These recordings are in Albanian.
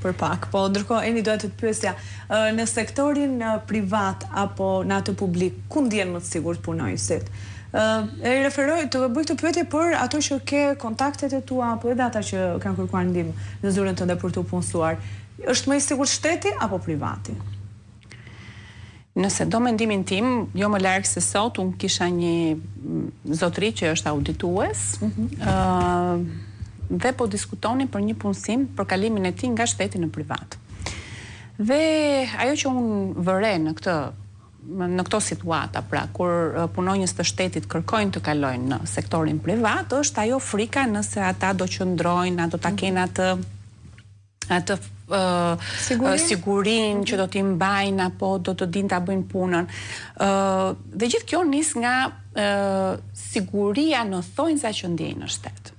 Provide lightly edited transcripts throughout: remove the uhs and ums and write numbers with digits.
për pak, po ndërkohë Eni doja të të pyesja, në sektorin privat apo në atë publik, ku ndjen më të sigurt punojësit? E referoj të bëj këtë pyetje për ato që ke kontaktet e tua apo edhe ata që kanë kërkuar ndihmë në zyrën tënde për të punësuar. Është më i sigurt shteti apo privati? Nëse do mendimin tim, jo më larg se sot, unë kisha një zotëri që është auditues, dhe po diskutonin për një punësim për kalimin e tij nga shteti në privat. Dhe ajo që unë vëre në këto situata, pra kur punonjës të shtetit kërkojnë të kalojnë në sektorin privat, është ajo frika nëse ata do qëndrojnë, do ta kenë atë sigurin që do t'i mbajnë apo do të dinë ta bëjnë punën. Dhe gjithë kjo nis nga siguria në thonjza që ndjejnë në shtet.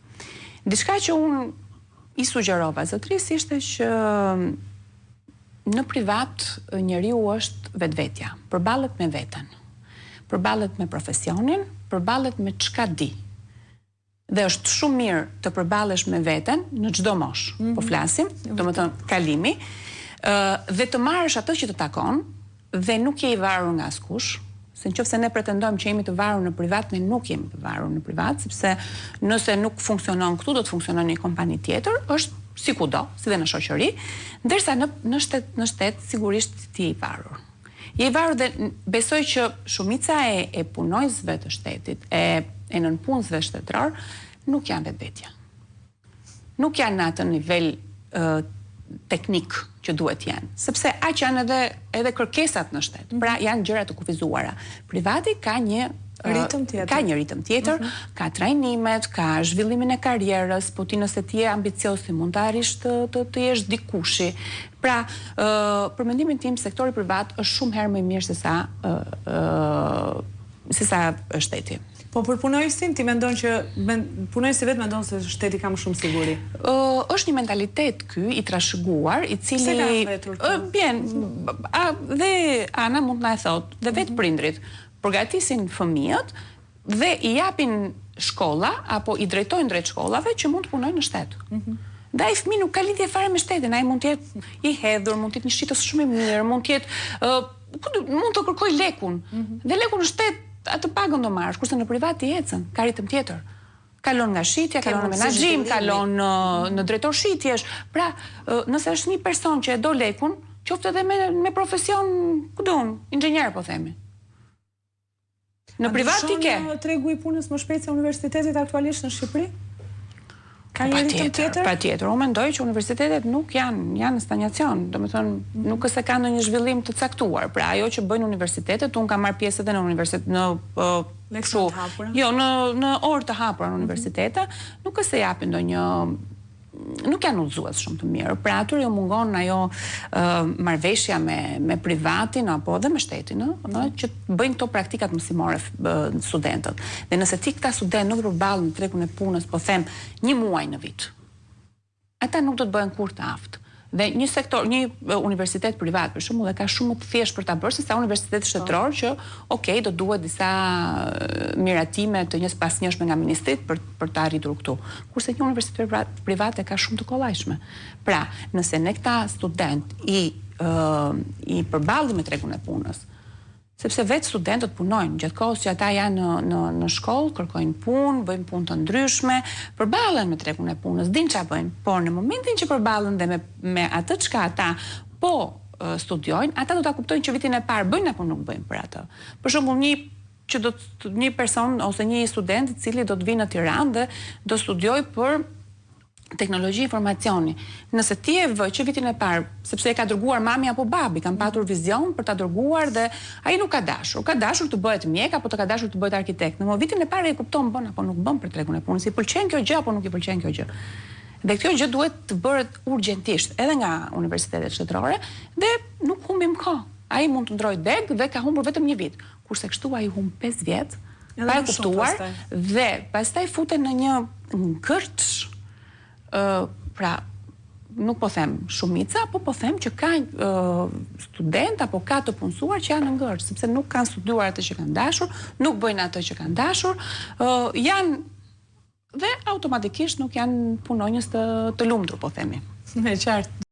Diçka që unë i sugjerova zotërisë ishte që në privat njeriu është vetvetja, përballet me veten, përballet me profesionin, përballet me çka di. Dhe është shumë mirë të përballesh me veten në çdo moshë, po flasim, domethënë kalimi, dhe të marrësh atë që të takon dhe nuk je i varur nga askush. Se nëse ne pretendojmë që jemi të varur në privat, ne nuk jemi të varur në privat, sepse nëse nuk funksionon këtu, do të funksionon në një kompani tjetër, është si kudo, si dhe në shoqëri, ndërsa në shtet sigurisht ti je i varur. Je i varur dhe besoj që shumica e punojësve të shtetit, e nënpunësve shtetëror, nuk janë vetvetja. Nuk janë në atë nivel teknik që duhet janë, sepse aq janë edhe kërkesat në shtet. Pra janë gjëra të kufizuara. Privati ka një ritëm tjetër, ka trajnimet, ka zhvillimin e karrierës, po ti nëse ti je ambicioz ti mund të arrish të jesh dikushi. Pra, për mendimin tim, sektori privat është shumë herë më i mirë se sa shteti. Po për punojësin, ti mendon që punojësi vetë mendon se shteti ka më shumë siguri? Është një mentalitet ky i trashëguar, i cili... Pse ka vetur? Bien, dhe Ana mund të na e thotë, dhe vetë prindrit, përgatisin fëmijët dhe i japin shkolla, apo i drejtojnë drejt shkollave që mund të punojnë në shtet. Dhe ai fëmijë nuk ka lidhje fare me shtetin, ai mund të jetë i hedhur, mund të jetë një shitës shumë i mirë, mund të jetë mund të kërkojë lekun. Dhe lekun në shtet atë pagën do marrësh, kurse në privat i ecën, ka ritëm tjetër. Kalon nga shitja, kalon në menaxhim, kalon në drejtorshitjesh. Pra, nëse është një person që e do lekun, qoftë edhe me profesion, ku don, inxhinier po themi. Në privat ti ke. A tregu i punës më shpejt se universitetet aktualisht në Shqipëri? Ka një ritëm tjetër? Patjetër. Unë mendoj që universitetet nuk janë në stagnacion. Domethënë, nuk është se kanë ndonjë zhvillim të caktuar. Pra ajo që bëjnë universitetet, unë kam marrë pjesë edhe në universitet në në orë të hapura në universitete, nuk është se japin ndonjë nuk janë udhëzues shumë të mirë. Pra atyre ju mungon ajo marrëveshja me privatin apo edhe me shtetin, që bëjnë këto praktikat mësimore studentët. Dhe nëse ti këta student nuk përballen në tregun e punës, po them, 1 muaj në vit, ata nuk do të bëhen kurrë të aftë. Dhe një universitet privat, për shembull, ka shumë më të thjeshtë për ta bërë se sa universitet shtetëror që, do duhet disa miratime të njës pasnjëshme nga ministrit për ta arritur këtu. Kurse një universitet privat ka shumë të kollajshme. Pra, nëse ne këta student i përballim me tregun e punës, sepse vetë studentët punojnë, gjatë kohës që ata janë në shkollë, kërkojnë punë, bëjnë punë të ndryshme, përballen me tregun e punës, dinë çfarë bëjnë, por në momentin që përballen dhe me atë çka ata po studiojnë, ata do ta kuptojnë që vitin e parë bëjnë apo nuk bëjnë për atë. Për shembull, një person ose një student i cili do të vinë në Tiranë dhe do studiojë për teknologji informacioni. Nëse ti e vë që vitin e parë, sepse e ka dërguar mami apo babi, kanë patur vizion për ta dërguar dhe ai nuk ka dashur. Ka dashur të bëhet mjek apo të ka dashur të bëhet arkitekt. Në vitin e parë e kupton bën apo nuk bën për tregun e punës, i pëlqen kjo gjë apo nuk i pëlqen kjo gjë. Dhe kjo gjë duhet të bëhet urgjentisht edhe nga universitetet shtetërore dhe nuk humbim kohë. Ai mund të ndrojë deg dhe ka humbur vetëm 1 vit. Kurse kështu ai humb 5 vjet, pa e kuptuar dhe pastaj futen në një ngërç. Pra, nuk po them shumica, po them që ka student apo ka të punësuar që janë në ngërç, sepse nuk kanë studiuar atë që kanë dashur, nuk bëjnë atë që kanë dashur, janë dhe automatikisht nuk janë punonjës të lumtur, po themi. Me qartë.